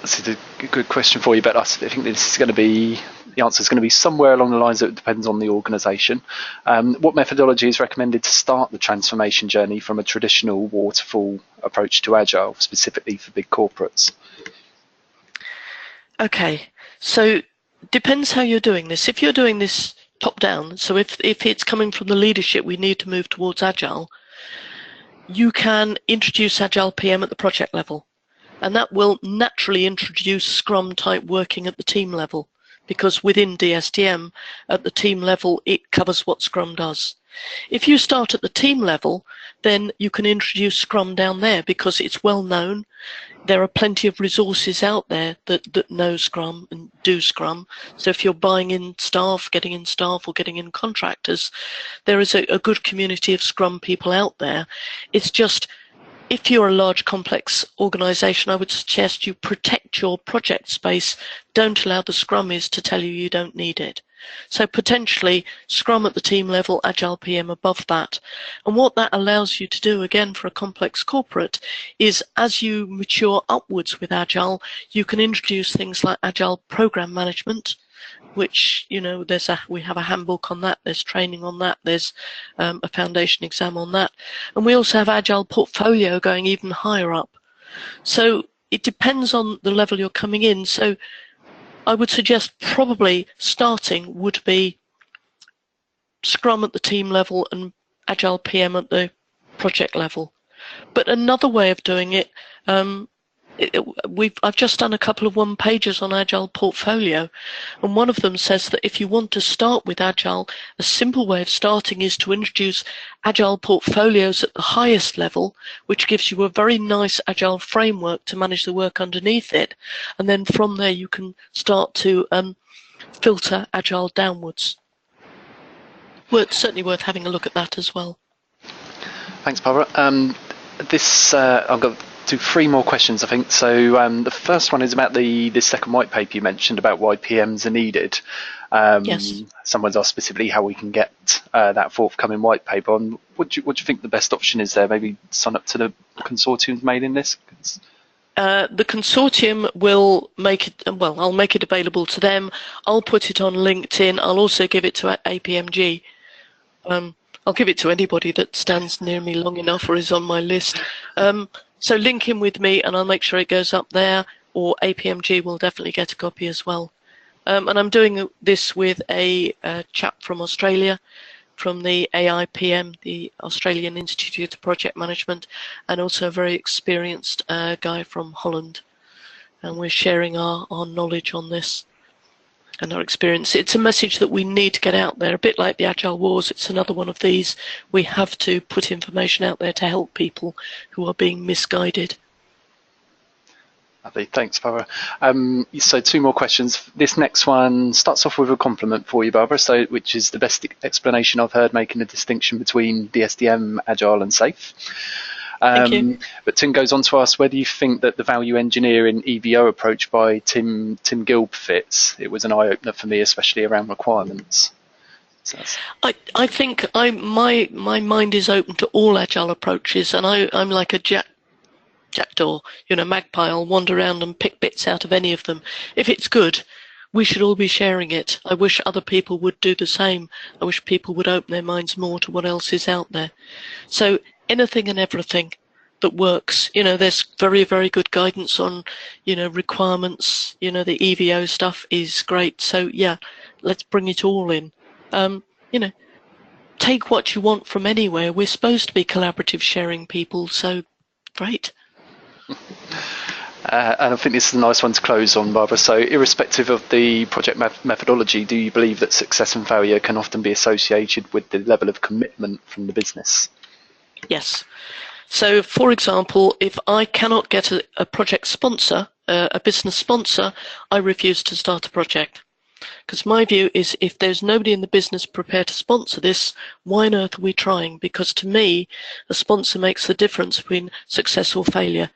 This is a good question for you, but I think this is going to be, the answer is going to be somewhere along the lines that it depends on the organisation. What methodology is recommended to start the transformation journey from a traditional waterfall approach to Agile, specifically for big corporates? Okay, so depends how you're doing this. If you're doing this top down, so if it's coming from the leadership, we need to move towards Agile, you can introduce Agile PM at the project level. And that will naturally introduce Scrum type working at the team level, because within DSTM, at the team level, it covers what Scrum does. If you start at the team level, then you can introduce Scrum down there because it's well known. There are plenty of resources out there that know Scrum and do Scrum. So if you're buying in staff, getting in staff, or getting in contractors, there is a good community of Scrum people out there. It's just, if you're a large, complex organisation, I would suggest you protect your project space. Don't allow the Scrummies to tell you you don't need it. So potentially Scrum at the team level, Agile PM above that. And what that allows you to do, again, for a complex corporate, is as you mature upwards with Agile, you can introduce things like Agile Program Management, which, you know, we have a handbook on that, there's training on that, there's a foundation exam on that. And we also have Agile Portfolio going even higher up. So it depends on the level you're coming in. So I would suggest probably starting would be Scrum at the team level and Agile PM at the project level. But another way of doing it, I've just done a couple of one-pagers on Agile Portfolio, and one of them says that if you want to start with Agile, a simple way of starting is to introduce Agile Portfolios at the highest level, which gives you a very nice Agile framework to manage the work underneath it, and then from there you can start to filter Agile downwards. Certainly worth having a look at that as well. Thanks, Barbara. I've got three more questions, I think. So the first one is about the second white paper you mentioned about why PMs are needed. Yes. Someone's asked specifically how we can get that forthcoming white paper. What do you think the best option is there? Maybe sign up to the consortium's mailing list? The consortium will make it, well, I'll make it available to them. I'll put it on LinkedIn. I'll also give it to APMG. I'll give it to anybody that stands near me long enough or is on my list. So link in with me and I'll make sure it goes up there, or APMG will definitely get a copy as well. And I'm doing this with a chap from Australia, from the AIPM, the Australian Institute of Project Management, and also a very experienced guy from Holland. And we're sharing our knowledge on this and our experience. It's a message that we need to get out there, a bit like the Agile Wars. It's another one of these. We have to put information out there to help people who are being misguided. Lovely, thanks, Barbara. So two more questions. This next one starts off with a compliment for you, Barbara, which is the best explanation I've heard making a distinction between the SDM, Agile and Safe. Thank you. But Tim goes on to ask whether you think that the value engineering EVO approach by Tim Gilb fits. It was an eye-opener for me, especially around requirements. So I think my mind is open to all Agile approaches, and I'm like a jackdaw, magpie. I'll wander around and pick bits out of any of them. If it's good, we should all be sharing it. I wish other people would do the same. I wish people would open their minds more to what else is out there. So anything and everything that works. There's very, very good guidance on, requirements. The EVO stuff is great. So yeah, let's bring it all in. Take what you want from anywhere. We're supposed to be collaborative sharing people, so great. And I think this is a nice one to close on, Barbara. So irrespective of the project methodology, do you believe that success and failure can often be associated with the level of commitment from the business? Yes. So, for example, if I cannot get a project sponsor, a business sponsor, I refuse to start a project. Because my view is if there's nobody in the business prepared to sponsor this, why on earth are we trying? Because to me, a sponsor makes the difference between success or failure.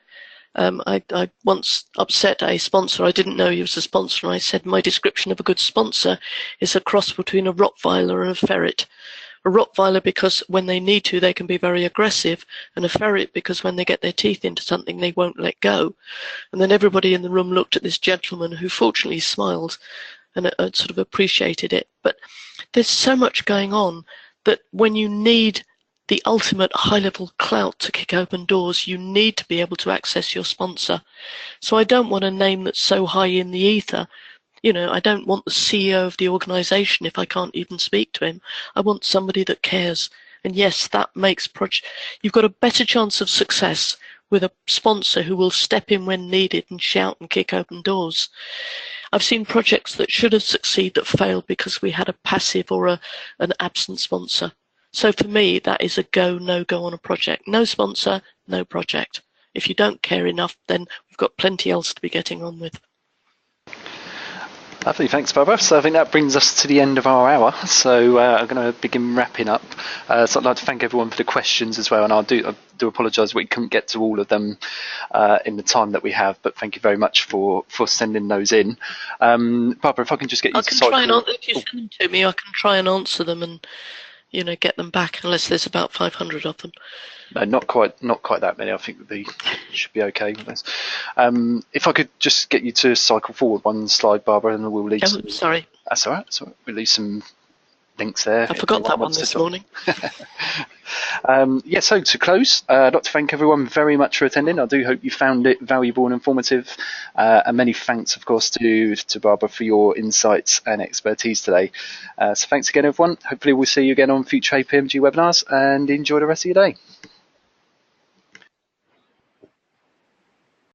I once upset a sponsor. I didn't know he was a sponsor, and I said my description of a good sponsor is a cross between a Rottweiler and a ferret. A Rottweiler because when they need to, they can be very aggressive, and a ferret because when they get their teeth into something, they won't let go. And then everybody in the room looked at this gentleman who fortunately smiled and sort of appreciated it. But there's so much going on that when you need the ultimate high-level clout to kick open doors, you need to be able to access your sponsor. So I don't want a name that's so high in the ether. I don't want the CEO of the organization if I can't even speak to him. I want somebody that cares. And yes, that makes you've got a better chance of success with a sponsor who will step in when needed and shout and kick open doors. I've seen projects that should have succeeded that failed because we had a passive or an absent sponsor. So for me, that is a go, no go on a project. No sponsor, no project. If you don't care enough, then we've got plenty else to be getting on with. Lovely, thanks Barbara. So I think that brings us to the end of our hour. So I'm going to begin wrapping up. So I'd like to thank everyone for the questions as well, and I do apologise we couldn't get to all of them in the time that we have, but thank you very much for sending those in. Barbara, if I can just get you to cycle. If you send them to me, I can try and answer them and get them back, unless there's about 500 of them. No, not quite that many. I think they should be okay with this. If I could just get you to cycle forward one slide, Barbara, and we'll leave. Oh, sorry. That's all right. So we'll leave some links there. I forgot that one this morning. So to close, I'd like to thank everyone very much for attending. I do hope you found it valuable and informative, and many thanks, of course, to Barbara for your insights and expertise today. So thanks again, everyone. Hopefully we'll see you again on future APMG webinars, and enjoy the rest of your day.